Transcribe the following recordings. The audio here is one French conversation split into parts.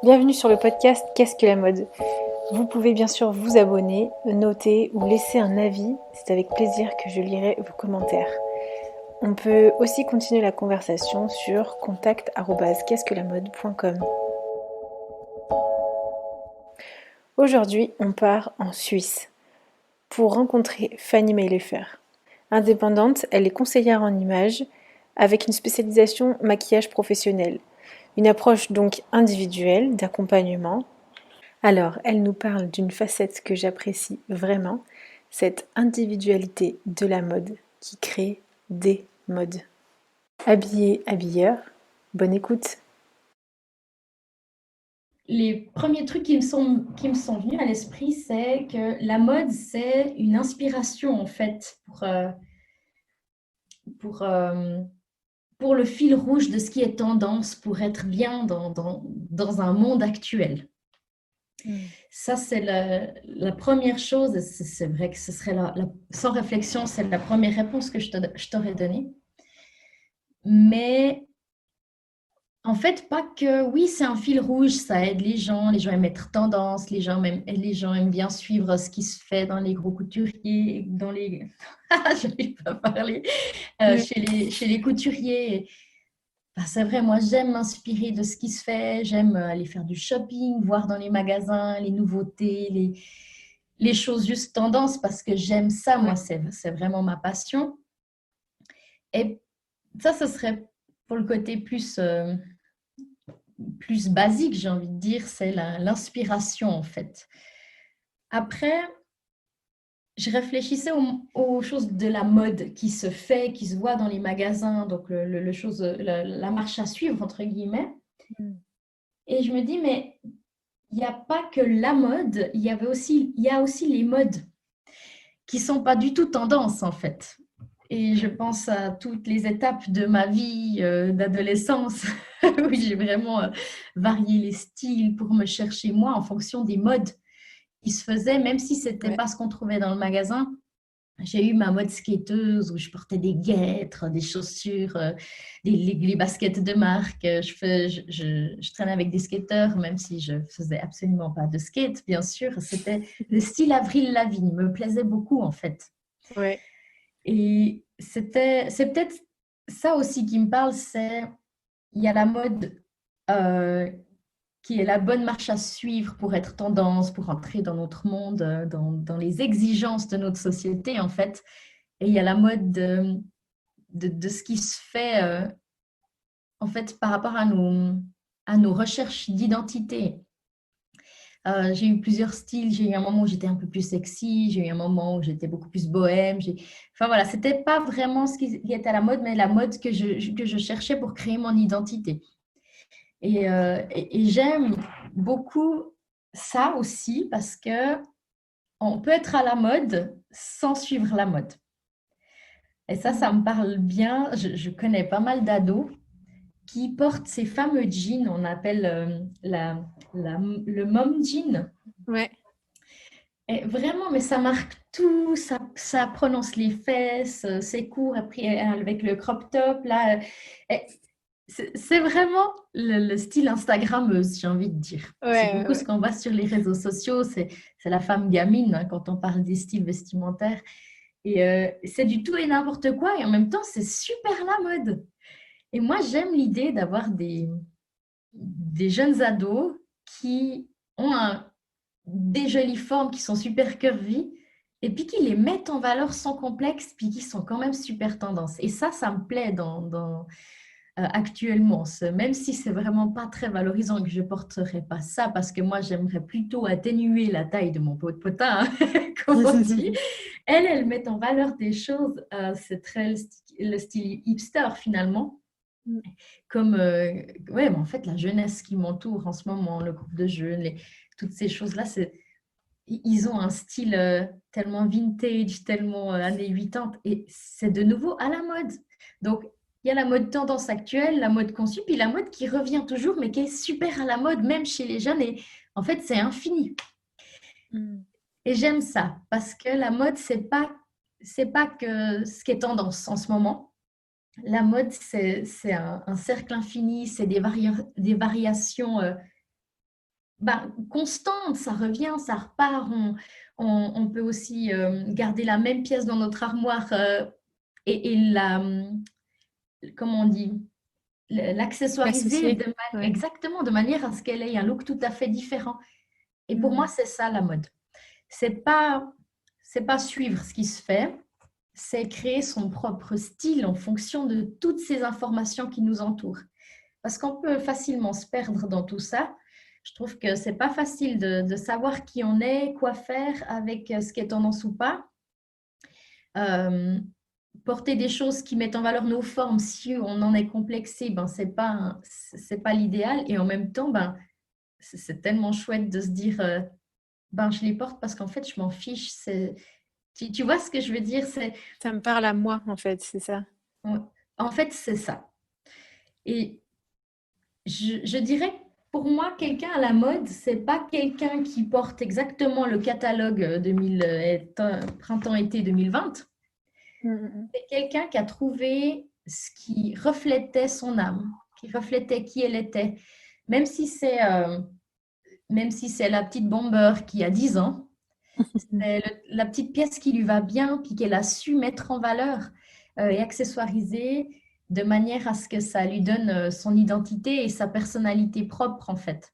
Bienvenue sur le podcast Qu'est-ce que la mode? Vous pouvez bien sûr vous abonner, noter ou laisser un avis. C'est avec plaisir que je lirai vos commentaires. On peut aussi continuer la conversation sur contact@qu'est-ce-que-la-mode.com. Aujourd'hui, on part en Suisse pour rencontrer Fanny Maylefer. Indépendante, elle est conseillère en images avec une spécialisation maquillage professionnel. Une approche donc individuelle d'accompagnement. Alors, elle nous parle d'une facette que j'apprécie vraiment, cette individualité de la mode qui crée des modes. Habillé, habilleur, bonne écoute. Les premiers trucs qui me sont venus à l'esprit, c'est que la mode, c'est une inspiration en fait pour, euh, pour le fil rouge de ce qui est tendance, pour être bien dans un monde actuel. Ça, c'est la première chose. C'est vrai que ce serait sans réflexion, c'est la première réponse que je t'aurais donnée. Mais en fait, pas que, oui, c'est un fil rouge, ça aide les gens aiment être tendance, les gens aiment bien suivre ce qui se fait dans les gros couturiers, j'arrive pas à parler, chez les couturiers. Ben, c'est vrai, moi j'aime m'inspirer de ce qui se fait, j'aime aller faire du shopping, voir dans les magasins les nouveautés, les choses juste tendance parce que j'aime ça, moi, Ouais. c'est vraiment ma passion. Et ça, ce serait pour le côté plus basique, j'ai envie de dire, c'est l'inspiration en fait. Après, je réfléchissais aux choses de la mode qui se fait, qui se voit dans les magasins, donc la marche à suivre, entre guillemets. Et je me dis, mais il n'y a pas que la mode, il y a aussi les modes qui sont pas du tout tendance en fait. Et je pense à toutes les étapes de ma vie d'adolescence où j'ai vraiment varié les styles pour me chercher moi en fonction des modes qui se faisaient, même si c'était Ouais. pas ce qu'on trouvait dans le magasin. J'ai eu ma mode skateuse où je portais des guêtres, des chaussures, les baskets de marque. Je traînais avec des skateurs, même si je faisais absolument pas de skate, bien sûr. C'était le style Avril Lavigne, me plaisait beaucoup en fait. Ouais. Et c'est peut-être ça aussi qui me parle, c'est il y a la mode euh, qui est la bonne marche à suivre pour être tendance, pour entrer dans notre monde, dans les exigences de notre société en fait. Et il y a la mode de ce qui se fait en fait par rapport à nos recherches d'identité. J'ai eu plusieurs styles. J'ai eu un moment où j'étais un peu plus sexy. J'ai eu un moment où j'étais beaucoup plus bohème. Enfin voilà, c'était pas vraiment ce qui était à la mode, mais la mode que je cherchais pour créer mon identité. Et j'aime beaucoup ça aussi parce que on peut être à la mode sans suivre la mode. Et ça me parle bien. Je connais pas mal d'ados qui portent ces fameux jeans, on appelle le mom jean. Ouais. Et vraiment, mais ça marque tout, ça prononce les fesses, c'est court après avec le crop top là. Et c'est vraiment le style Instagrammeuse, j'ai envie de dire. C'est Ouais, beaucoup ce ouais, qu'on voit sur les réseaux sociaux, c'est la femme gamine hein, quand on parle des styles vestimentaires. Et c'est du tout et n'importe quoi, et en même temps, c'est super la mode. Et moi, j'aime l'idée d'avoir des jeunes ados qui ont des jolies formes qui sont super curvy et puis qui les mettent en valeur sans complexe, puis qui sont quand même super tendance. Et ça me plaît actuellement. Même si c'est vraiment pas très valorisant que je porterai pas ça, parce que moi, j'aimerais plutôt atténuer la taille de mon pot de potin, hein, comme on dit. ouais. Elles mettent en valeur des choses. C'est très le style hipster finalement comme ouais, mais en fait la jeunesse qui m'entoure en ce moment, le groupe de jeunes, toutes ces choses-là, ils ont un style tellement vintage, tellement années 80 et c'est de nouveau à la mode. Donc il y a la mode tendance actuelle, la mode conçue, puis la mode qui revient toujours, mais qui est super à la mode, même chez les jeunes. Et en fait, c'est infini. Et j'aime ça, parce que la mode, c'est pas que ce qui est tendance en ce moment. La mode, c'est un cercle infini, c'est des variations constante, ça revient, ça repart. On peut aussi garder la même pièce dans notre armoire et comment on dit, l'accessoiriser L'associer. Ouais. exactement de manière à ce qu'elle ait un look tout à fait différent. Et pour moi, Mm. c'est ça la mode. C'est pas, c'est pas suivre ce qui se fait, c'est créer son propre style en fonction de toutes ces informations qui nous entourent. Parce qu'on peut facilement se perdre dans tout ça. Je trouve que c'est pas facile de savoir qui on est, quoi faire avec ce qui est tendance ou pas. Euh, Porter des choses qui mettent en valeur nos formes, si on en est complexé, ben c'est pas l'idéal. Et en même temps, ben c'est tellement chouette de se dire, ben je les porte parce qu'en fait je m'en fiche. Tu vois ce que je veux dire? Ça me parle à moi, en fait, c'est ça. En fait c'est ça. Et je dirais que pour moi, quelqu'un à la mode, c'est pas quelqu'un qui porte exactement le catalogue 2000, printemps-été 2020. Mm, mm, C'est quelqu'un qui a trouvé ce qui reflétait son âme, qui reflétait qui elle était. Même si c'est même si c'est la petite bomber qui a 10 ans, mm. c'est la petite pièce qui lui va bien, puis qu'elle a su mettre en valeur et accessoiriser de manière à ce que ça lui donne son identité et sa personnalité propre en fait.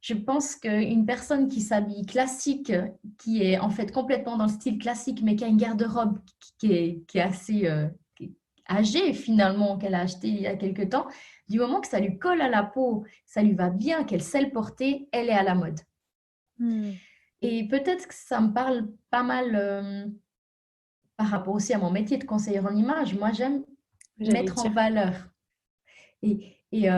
Je pense qu'une personne qui s'habille classique, qui est en fait complètement dans le style classique, mais qui a une garde-robe qui est assez qui est âgée finalement, qu'elle a acheté il y a quelque temps, du moment que ça lui colle à la peau, ça lui va bien, qu'elle sait le porter, elle est à la mode. Mm. Et peut-être que ça me parle pas mal par rapport aussi à mon métier de conseillère en image. Moi, j'aime J'allais mettre en dire. valeur. Et il y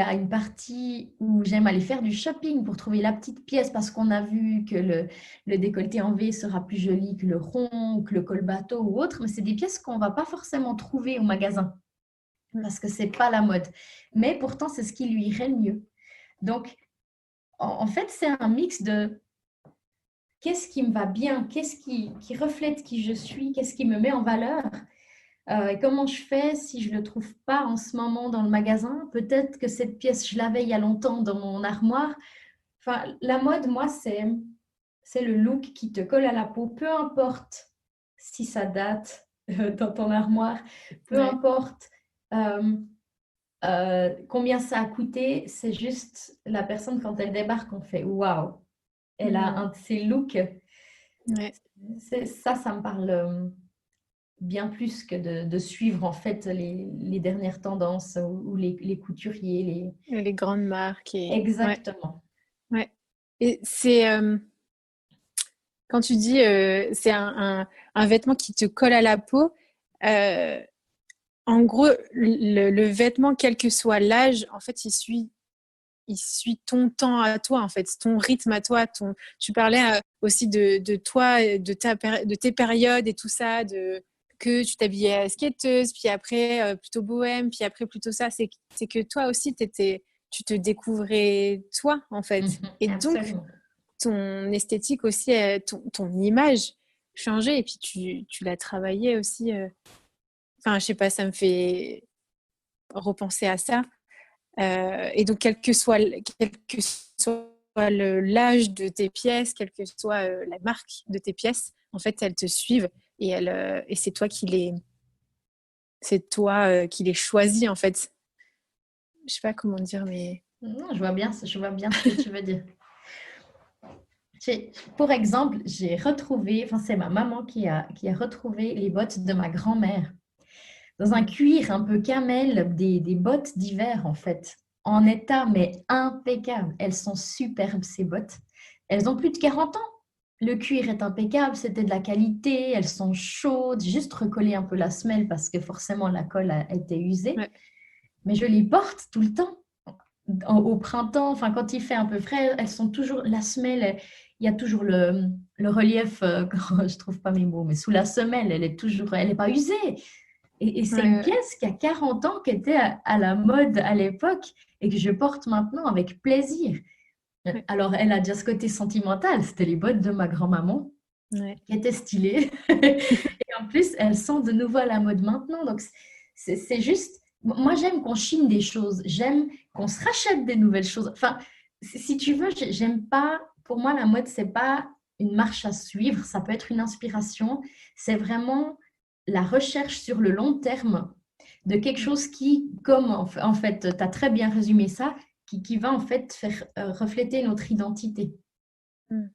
a une partie où j'aime aller faire du shopping pour trouver la petite pièce parce qu'on a vu que le décolleté en V sera plus joli que le rond ou que le col bateau ou autre. Mais c'est des pièces qu'on ne va pas forcément trouver au magasin Mm. parce que ce n'est pas la mode. Mais pourtant, c'est ce qui lui irait le mieux. Donc, en fait, c'est un mix de qu'est-ce qui me va bien, qu'est-ce qui reflète qui je suis, qu'est-ce qui me met en valeur. Et comment je fais si je ne le trouve pas en ce moment dans le magasin? Peut-être que cette pièce, je l'avais il y a longtemps dans mon armoire. Enfin, la mode, moi, c'est le look qui te colle à la peau, peu importe si ça date dans ton armoire, peu Ouais. importe euh, combien ça a coûté, c'est juste la personne quand elle débarque, on fait waouh, elle a Mm. un de ces looks. Ouais. Ça me parle bien plus que de suivre en fait les dernières tendances ou les couturiers. Les grandes marques et ouais, Exactement. ouais. Et c'est quand tu dis c'est un vêtement qui te colle à la peau, euh, en gros, le vêtement, quel que soit l'âge, en fait, il suit ton temps à toi, en fait, ton rythme à toi. Tu parlais aussi de toi, de tes périodes et tout ça, que tu t'habillais skateuse, puis après plutôt bohème, puis après plutôt ça. C'est que toi aussi, tu te découvrais toi, en fait. Mhm, Et donc, absolument. ton esthétique aussi, ton image changeait, et puis tu l'as travaillé aussi. Enfin, je sais pas, ça me fait repenser à ça. Et donc, quel que soit l'âge de tes pièces, quelle que soit la marque de tes pièces, en fait, elles te suivent et c'est toi qui les choisis, en fait. Je sais pas comment dire, mais Non, je vois bien ce que tu veux dire. Pour exemple, j'ai retrouvé, enfin c'est ma maman qui a retrouvé les bottes de ma grand-mère dans un mm, cuir un peu camel, des bottes d'hiver en fait, en état mais impeccable. Elles sont superbes ces bottes. Elles ont plus de 40 ans. Le cuir est impeccable, c'était de la qualité, elles sont chaudes, juste recoller un peu la semelle parce que forcément la colle a été usée. ouais, Mais je les porte tout le temps. Au printemps, enfin quand il fait un peu frais, elles sont toujours, la semelle, il y a toujours le relief, je trouve pas mes mots, mais sous la semelle, elle est toujours, elle n'est pas usée. Et c'est une ouais, pièce qui a 40 ans, qui était à la mode à l'époque et que je porte maintenant avec plaisir. ouais, Alors, elle a déjà ce côté sentimental, c'était les bottes de ma grand-maman ouais, qui étaient stylées. Et en plus, elles sont de nouveau à la mode maintenant. Donc, c'est juste, moi j'aime qu'on chine des choses, j'aime qu'on se rachète des nouvelles choses. Enfin, si tu veux, j'aime pas, pour moi, la mode, c'est pas une marche à suivre, ça peut être une inspiration, c'est vraiment la recherche sur le long terme de quelque chose qui, comme en fait, tu as très bien résumé ça, qui va en fait faire refléter notre identité. Mm.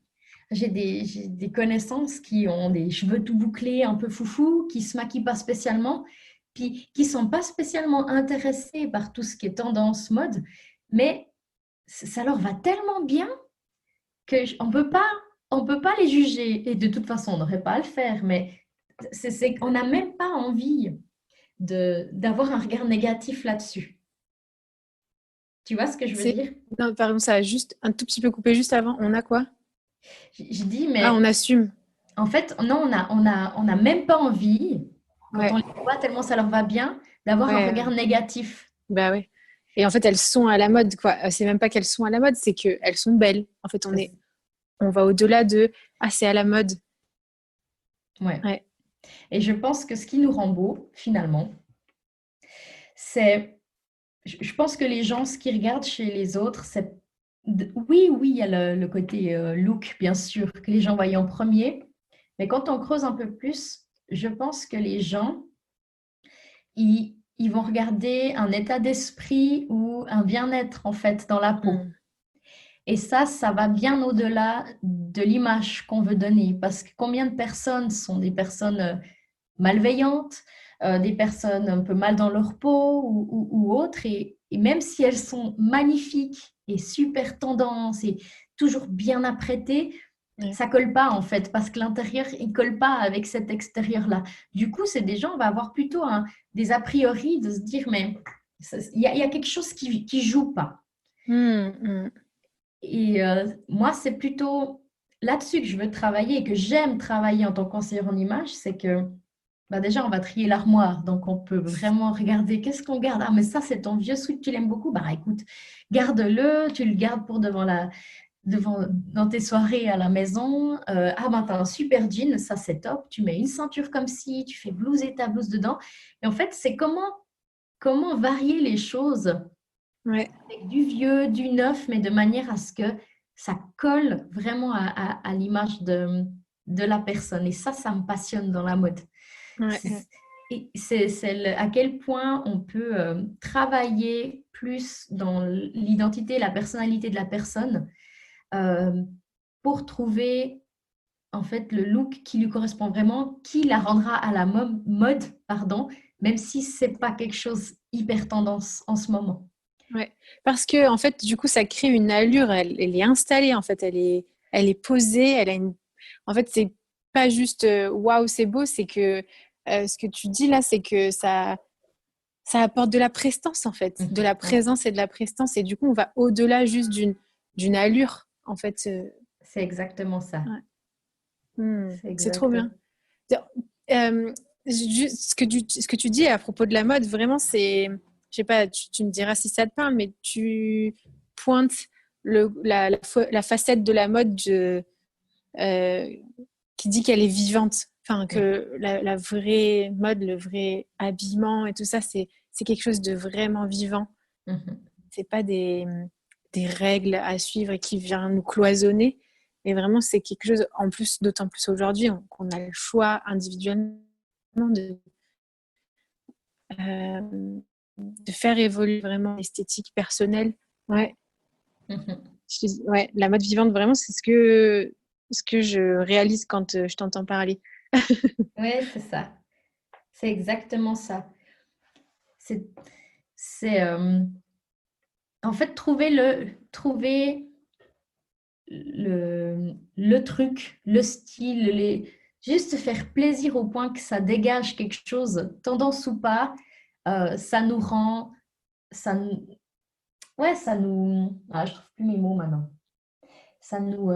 J'ai des connaissances qui ont des cheveux tout bouclés, un peu foufou, qui se maquillent pas spécialement, puis qui sont pas spécialement intéressés par tout ce qui est tendance mode, mais ça leur va tellement bien que on peut pas les juger. Et de toute façon, on n'aurait pas à le faire, mais on n'a même pas envie d'avoir un regard négatif là-dessus. Tu vois ce que je veux C'est... dire? Non, pardon, ça a juste un tout petit peu coupé juste avant. On a quoi? Je dis, Ah, on mais assume. en fait, non, on a même pas envie, quand on Ouais, les voit tellement ça leur va bien, d'avoir un ouais, regard négatif. bah ouais. Et en fait, elles sont à la mode, quoi. C'est même pas qu'elles sont à la mode, c'est qu'elles sont belles. En fait, on va au-delà de ah, c'est à la mode. Ouais. Ouais. Et je pense que ce qui nous rend beau, finalement, c'est, je pense que les gens, ce qu'ils regardent chez les autres, c'est, oui, oui, il y a le côté look, bien sûr, que les gens voient en premier. Mais quand on creuse un peu plus, je pense que les gens, ils vont regarder un état d'esprit ou un bien-être, en fait, dans la peau. Mm. Et ça va bien au-delà de l'image qu'on veut donner. Parce que combien de personnes sont des personnes malveillantes, des personnes un peu mal dans leur peau ou autres, et même si elles sont magnifiques et super tendances et toujours bien apprêtées, Ouais. ça colle pas en fait, parce que l'intérieur, il colle pas avec cet extérieur-là. Du coup, c'est des gens, on va avoir plutôt des a priori de se dire, mais il y a quelque chose qui joue pas. Mm, mm. Et moi, c'est plutôt là-dessus que je veux travailler et que j'aime travailler en tant que conseillère en image, c'est que bah déjà, on va trier l'armoire, donc on peut vraiment regarder qu'est-ce qu'on garde. Ah, mais ça, c'est ton vieux sweat, tu l'aimes beaucoup. Bah écoute, garde-le, tu le gardes pour dans tes soirées à la maison. Ah, ben t'as un super jean, ça c'est top. Tu mets une ceinture comme ci, tu fais blouser ta blouse dedans. Et en fait, c'est comment varier les choses Ouais. avec du vieux, du neuf, mais de manière à ce que ça colle vraiment à l'image de la personne. Et ça me passionne dans la mode. Ouais. C'est Ouais. à quel point on peut travailler plus dans l'identité, la personnalité de la personne euh, pour trouver en fait le look qui lui correspond vraiment, qui la rendra à la mode, pardon, même si c'est pas quelque chose hyper tendance en ce moment. Ouais. Parce que en fait, du coup, ça crée une allure. Elle est installée. En fait, elle est posée. Elle a une. En fait, c'est pas juste waouh, c'est beau. C'est que ce que tu dis là, c'est que ça apporte de la prestance en fait, de la Ouais, présence et de la prestance. Et du coup, on va au-delà juste d'une allure. En fait, c'est exactement ça. ouais. Hmm, C'est c'est trop exact. bien. Euh, ce que tu dis à propos de la mode, vraiment, c'est, je sais pas, tu me diras si ça te parle, mais tu pointes la facette de la mode euh, qui dit qu'elle est vivante. Enfin, Ouais. que la vraie mode, le vrai habillement et tout ça, c'est quelque chose de vraiment vivant. Mhm. C'est pas des règles à suivre et qui vient nous cloisonner. Mais vraiment, c'est quelque chose, en plus, d'autant plus aujourd'hui, qu'on a le choix individuellement de, euh, de faire évoluer vraiment l'esthétique personnelle. Ouais, Mhm. ouais, la mode vivante, vraiment, c'est ce que je réalise quand je t'entends parler. Ouais, c'est ça. C'est exactement ça. C'est, c'est en fait trouver le truc, le style, juste faire plaisir au point que ça dégage quelque chose, tendance ou pas, ça nous rend, ça, ouais, je trouve plus mes mots maintenant. Ça nous,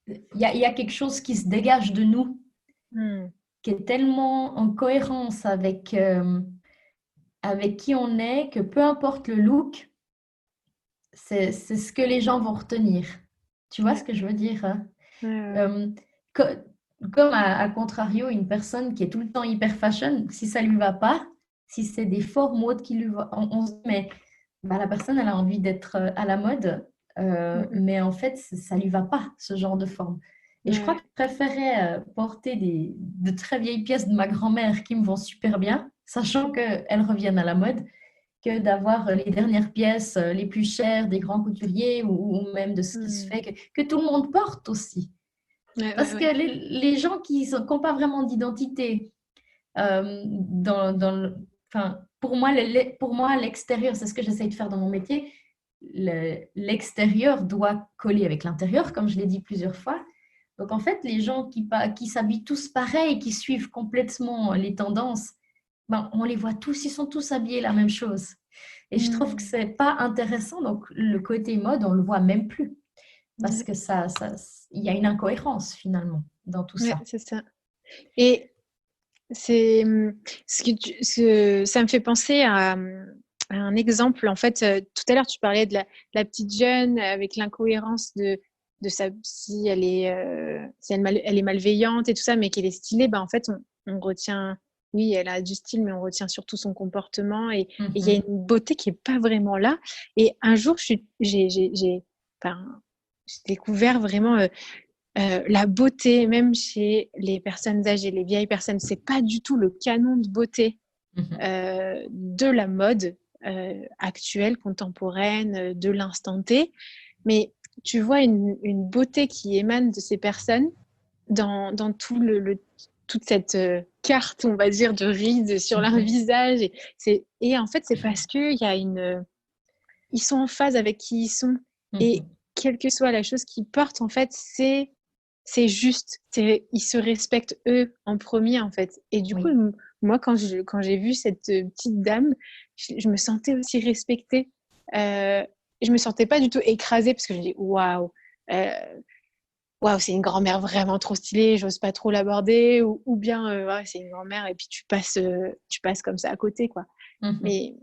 il y a quelque chose qui se dégage de nous, Hmm. qui est tellement en cohérence avec qui on est, que peu importe le look, c'est ce que les gens vont retenir. Tu vois Ouais, ce que je veux dire, hein? ouais, ouais. Euh, co- Comme à contrario, une personne qui est tout le temps hyper fashion, si ça lui va pas, si c'est des forts modes qui lui vont, on se dit, mais bah, la personne, elle a envie d'être à la mode. Mhm. mais en fait, ça lui va pas, ce genre de forme. Et je crois que Ouais. je préférais porter de très vieilles pièces de ma grand-mère qui me vont super bien, sachant qu'elles reviennent à la mode, que d'avoir les dernières pièces les plus chères des grands couturiers ou même de ce qui se Mhm. fait, que tout le monde porte aussi. Ouais, ouais, Parce que ouais. les gens qui n'ont pas vraiment d'identité, dans enfin, pour moi, l'extérieur, c'est ce que j'essaye de faire dans mon métier, l'extérieur doit coller avec l'intérieur, comme je l'ai dit plusieurs fois. Donc, en fait, les gens qui s'habillent tous pareil, qui suivent complètement les tendances, ben, on les voit tous, ils sont tous habillés la même chose. Et je trouve que Mhm. c'est pas intéressant. Donc, le côté mode, on le voit même plus parce Ouais, que il y a une incohérence finalement dans tout ouais, ça. c'est ça. Et c'est ça me fait penser à un exemple. En fait, tout à l'heure, tu parlais de la petite jeune avec l'incohérence de sa, si elle est, si elle est malveillante et tout ça, mais qu'elle est stylée. Ben, en fait, on retient, oui, elle a du style, mais on retient surtout son comportement et il y a Mhm. une beauté qui est pas vraiment là. Et un jour, enfin, j'ai découvert vraiment la beauté, même chez les personnes âgées, les vieilles personnes, c'est pas du tout le canon de beauté Mhm. de la mode actuelle, contemporaine, de l'instant T. Mais tu vois une beauté qui émane de ces personnes dans tout toute cette carte, on va dire, de rides sur leur Mhm. visage. Et en fait, c'est parce ils sont en phase avec qui ils sont. Et Mhm. quelle que soit la chose qu'ils portent, en fait, c'est juste. Ils se respectent eux en premier, en fait. Et du coup, Oui. moi, quand j'ai vu cette petite dame, je me sentais aussi respectée. Je me sentais pas du tout écrasée parce que je me dis waouh, euh, waouh, c'est une grand-mère vraiment trop stylée, j'ose pas trop l'aborder, ou bien ouais, c'est une grand-mère et puis tu passes comme ça à côté, quoi. Mhm. Mais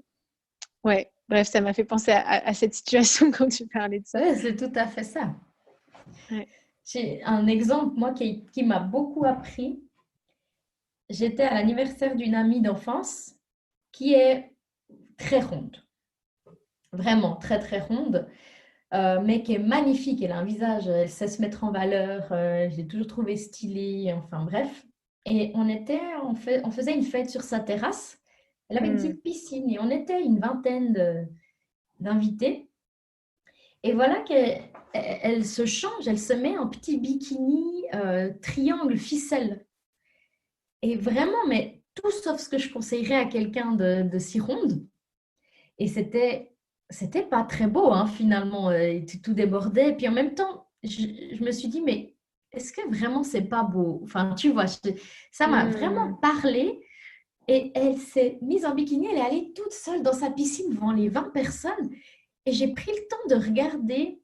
ouais, bref, ça m'a fait penser à cette situation quand tu parlais de ça. Ouais, c'est tout à fait ça. Ouais. J'ai un exemple, moi, qui m'a beaucoup appris. J'étais à l'anniversaire d'une amie d'enfance qui est très ronde, vraiment très très ronde, mais qui est magnifique. Elle a un visage, elle sait se mettre en valeur. Je l'ai toujours trouvée stylée, enfin bref. Et on faisait une fête sur sa terrasse. Elle avait une Hmm. petite piscine et on était une vingtaine d'invités. Et voilà qu'elle se change, elle se met en petit bikini triangle ficelle. Et vraiment, mais tout sauf ce que je conseillerais à quelqu'un de si ronde. Et c'était pas très beau, hein, finalement. Tout débordait. Puis en même temps, je me suis dit, mais est-ce que vraiment c'est pas beau? Enfin, tu vois, ça m'a vraiment Hmm. parlé. Et elle s'est mise en bikini, elle est allée toute seule dans sa piscine devant les 20 personnes. Et j'ai pris le temps de regarder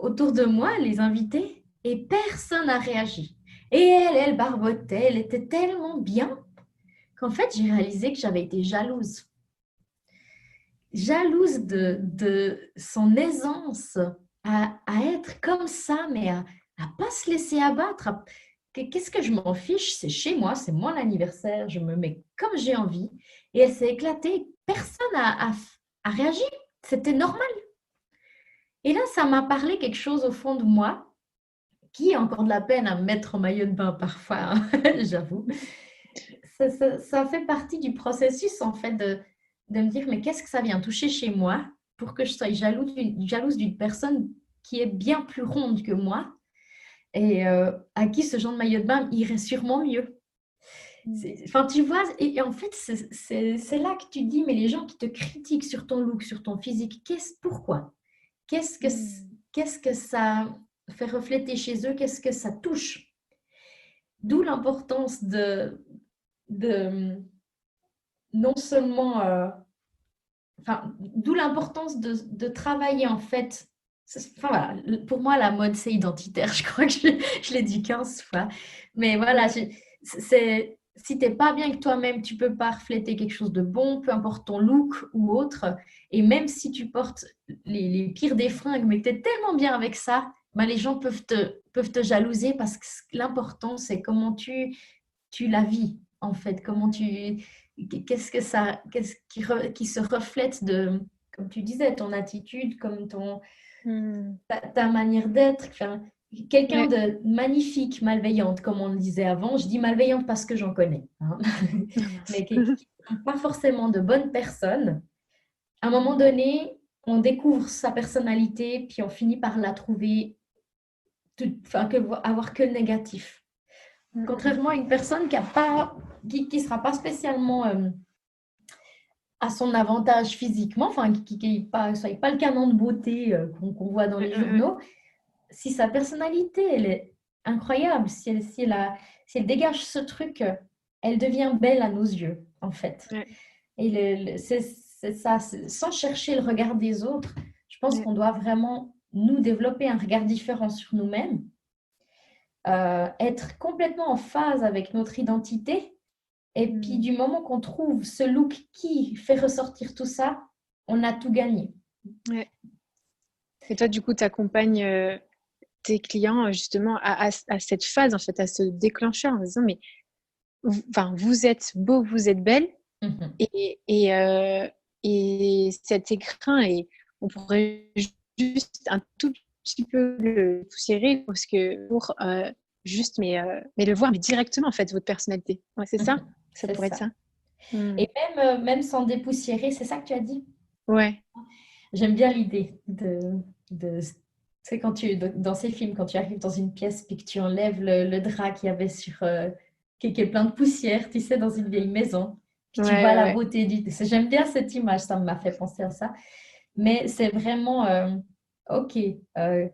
autour de moi, les invités, et personne n'a réagi. Et elle barbotait, elle était tellement bien qu'en fait, j'ai réalisé que j'avais été jalouse. Jalouse de son aisance à être comme ça, mais à pas se laisser abattre. Qu'est-ce que je m'en fiche? C'est chez moi, c'est mon anniversaire, je me mets comme j'ai envie. Et elle s'est éclatée, personne a réagi, c'était normal. Et là, ça m'a parlé quelque chose au fond de moi qui a encore de la peine à me mettre en maillot de bain parfois, hein, j'avoue. Ça fait partie du processus, en fait, de me dire, mais qu'est-ce que ça vient toucher chez moi pour que je sois jalouse d'une personne qui est bien plus ronde que moi et à qui ce genre de maillot de bain irait sûrement mieux. Enfin, tu vois, et en fait, c'est là que tu dis, mais les gens qui te critiquent sur ton look, sur ton physique, pourquoi? Qu'est-ce que, Hmm. qu'est-ce que ça fait refléter chez eux? Qu'est-ce que ça touche? D'où l'importance de non seulement, enfin, d'où l'importance de travailler en fait. Enfin, voilà, pour moi, la mode, c'est identitaire. Je crois que je l'ai dit 15 fois. Mais voilà, Ouais. si tu n'es pas bien que toi-même, tu ne peux pas refléter quelque chose de bon, peu importe ton look ou autre. Et même si tu portes les pires des fringues, mais que tu es tellement bien avec ça, ben, les gens peuvent te jalouser parce que l'important, c'est comment tu la vis, en fait. Comment Hmm. tu, qu'est-ce que ça, qu'est-ce qui se reflète comme tu disais, ton attitude, comme Hmm. ta manière d'être. Enfin, quelqu'un Ouais. de magnifique, malveillante, comme on le disait avant. Je dis malveillante parce que j'en connais, hein. Ah, mince. Mais qui ne sont pas forcément de bonnes personnes. À un moment donné, on découvre sa personnalité, puis on finit par la trouver, enfin, avoir que le négatif. Hmm, hmm. Contrairement à une personne qui sera pas spécialement à son avantage physiquement, enfin, qui pas, soit pas le canon de beauté qu'on voit dans Ouais, les ouais, ouais. journaux, si sa personnalité, elle est incroyable, si elle dégage ce truc, elle devient belle à nos yeux, en fait. Ouais, Et c'est ça, sans chercher le regard des autres, je pense ouais. qu'on doit vraiment nous développer un regard différent sur nous-mêmes, être complètement en phase avec notre identité. Et puis, Hmm. du moment qu'on trouve ce look qui fait ressortir tout ça, on a tout gagné. Ouais. Et toi, du coup, tu accompagnes tes clients justement à cette phase, en fait, à ce déclencheur en disant, mais enfin, vous êtes beau, vous êtes belle, Mhm. et, et, euh, et cet écrin, et on pourrait juste un tout petit peu le poussiérer parce que pour juste, mais le voir, mais directement, en fait, votre personnalité. Ouais, c'est ça? Mhm. Ça C'est pourrait être ça. ça. Hmm. Et même sans dépoussiérer, c'est ça que tu as dit? Ouais. J'aime bien l'idée tu sais, dans ces films, quand tu arrives dans une pièce puis que tu enlèves le drap qu'il y avait qui est plein de poussière, tu sais, dans une vieille maison, puis Ouais, tu vois ouais, la ouais. beauté J'aime bien cette image, ça m'a fait penser à ça. Mais c'est vraiment, ok, euh,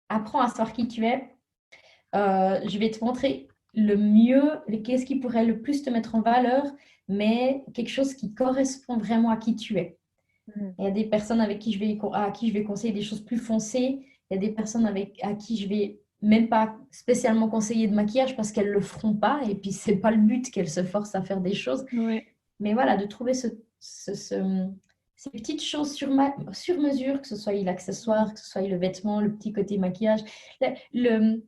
apprends à savoir qui tu es. Je vais te montrer le mieux, qu'est-ce qui pourrait le plus te mettre en valeur, mais quelque chose qui correspond vraiment à qui tu es. Hmm. Il y a des personnes à qui je vais conseiller des choses plus foncées. Il y a des personnes à qui je vais même pas spécialement conseiller de maquillage parce qu'elles le feront pas. Et puis, c'est pas le but qu'elles se forcent à faire des choses. Ouais. Mais voilà, de trouver ces petites choses sur mesure, que ce soit l'accessoire, que ce soit le vêtement, le petit côté maquillage. Le, le-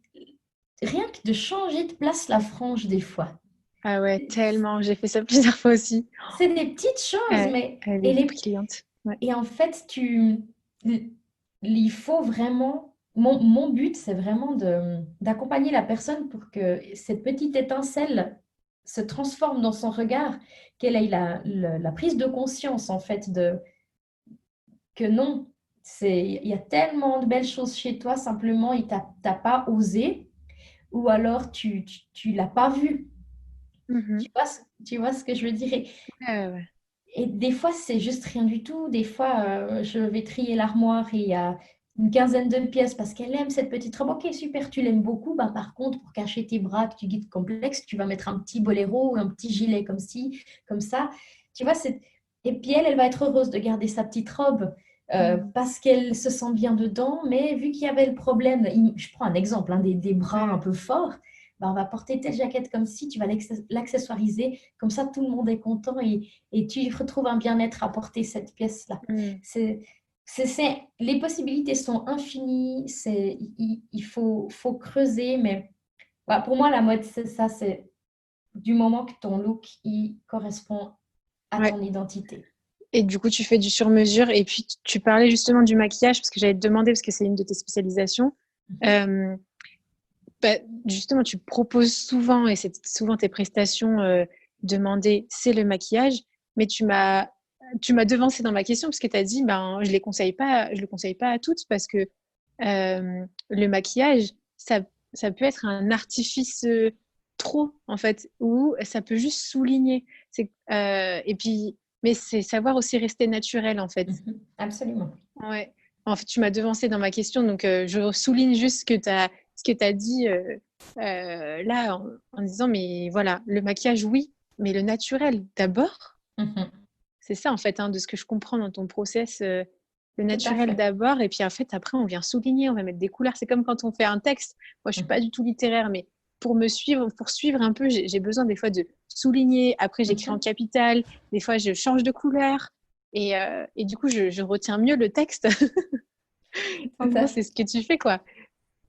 Rien que de changer de place la frange des fois. Ah ouais, tellement. J'ai fait ça plusieurs fois aussi. C'est des petites choses, mais Elle et est les brillante. Ouais. Et en fait, il faut vraiment, mon but, c'est vraiment d'accompagner la personne pour que cette petite étincelle se transforme dans son regard, qu'elle ait la prise de conscience, en fait, que non, il y a tellement de belles choses chez toi, simplement, t'as pas osé, ou alors tu l'as pas vu. Mhm. Tu vois ce que je veux dire? Ouais, ouais, ouais. Et des fois, c'est juste rien du tout. Des fois, je vais trier l'armoire et il y a une quinzaine de pièces parce qu'elle aime cette petite robe. Ok, super, tu l'aimes beaucoup. Bah, par contre, pour cacher tes bras que tu guides complexe, tu vas mettre un petit boléro ou un petit gilet comme ci, comme ça. Tu vois, et puis elle va être heureuse de garder sa petite robe Mhm. parce qu'elle se sent bien dedans. Mais vu qu'il y avait le problème, je prends un exemple, hein, des bras un Ouais. peu forts, bah, on va porter telle jaquette comme ci, tu vas l'accessoiriser. Comme ça, tout le monde est content et tu retrouves un bien-être à porter cette pièce-là. Mhm. C'est, les possibilités sont infinies, il faut creuser, mais voilà, pour moi, la mode, c'est ça, c'est du moment que ton look il correspond à Ouais. ton identité. Et du coup, tu fais du sur-mesure. Et puis, tu parlais justement du maquillage, parce que j'allais te demander, parce que c'est une de tes spécialisations. Mhm. Euh, Bah, justement, tu proposes souvent, et c'est souvent tes prestations demandées, c'est le maquillage, mais tu m'as devancé dans ma question parce que tu as dit, ben, je le conseille pas à toutes parce que le maquillage, ça peut être un artifice trop, en fait, ou ça peut juste souligner. Et puis, mais c'est savoir aussi rester naturel, en fait. Mhm. Absolument. Ouais. En fait, tu m'as devancé dans ma question, donc je souligne juste ce que tu as dit là en disant, mais voilà, le maquillage, oui, mais le naturel d'abord. Mhm. C'est ça, en fait, hein, de ce que je comprends dans ton process, le Tout à naturel fait. d'abord, et puis en fait, après, on vient souligner, on va mettre des couleurs. C'est comme quand on fait un texte. Moi, je suis pas Mhm. du tout littéraire, mais pour suivre un peu, j'ai besoin des fois de souligner. Après, j'écris en Mhm. capital. Des fois, je change de couleur. Et du coup, je retiens mieux le texte. En Tout gros, à c'est fait. ce que tu fais, quoi.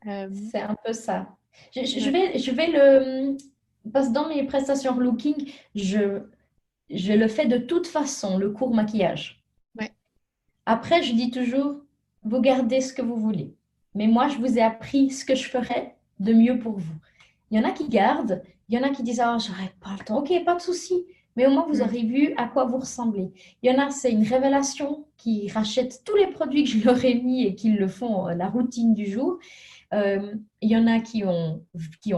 Euh, C'est un peu ça. ouais. Je vais parce que dans mes prestations looking, je le fais de toute façon, le court maquillage. Ouais. Après, je dis toujours, vous gardez ce que vous voulez. Mais moi, je vous ai appris ce que je ferais de mieux pour vous. Il y en a qui gardent, il y en a qui disent, ah, j'aurais pas le temps. Ok, pas de souci. Mais au moins, vous Mm. aurez vu à quoi vous ressemblez. Il y en a, c'est une révélation qui rachètent tous les produits que je leur ai mis et qui le font la routine du jour. Il y en a qui ont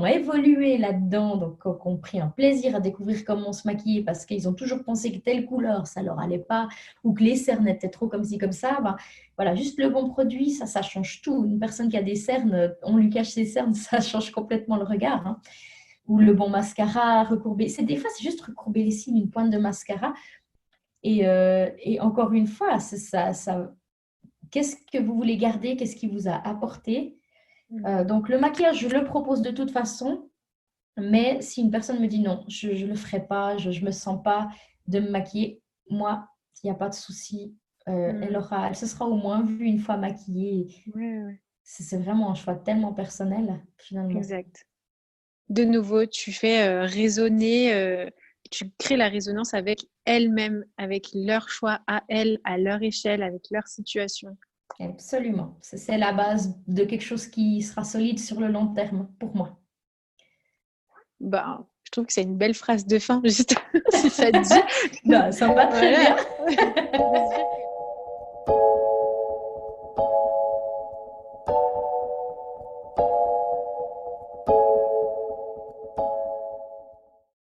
évolué là-dedans, donc qui ont pris un plaisir à découvrir comment se maquiller parce qu'ils ont toujours pensé que telle couleur, ça leur allait pas, ou que les cernes étaient trop comme ci, comme ça. Ben, voilà, juste le bon produit, ça change tout. Une personne qui a des cernes, on lui cache ses cernes, ça change complètement le regard. Hein. Ou le bon mascara, recourber. Des fois, c'est juste recourber les cils, une pointe de mascara. Et encore une fois, qu'est-ce que vous voulez garder? Qu'est-ce qui vous a apporté? Mm. Donc, le maquillage, je le propose de toute façon, mais si une personne me dit non, je ne le ferai pas, je ne me sens pas de me maquiller, moi, il n'y a pas de souci. Mm. Elle se sera au moins vue une fois maquillée. Ouais, ouais, C'est vraiment un choix tellement personnel, finalement. exact. De nouveau, tu fais résonner, tu crées la résonance avec elles-mêmes, avec leur choix à elles, à leur échelle, avec leur situation. Absolument. C'est la base de quelque chose qui sera solide sur le long terme, pour moi. Bah, je trouve que c'est une belle phrase de fin, juste si ça te dit. Non, ça me va très Voilà. bien. De se dire que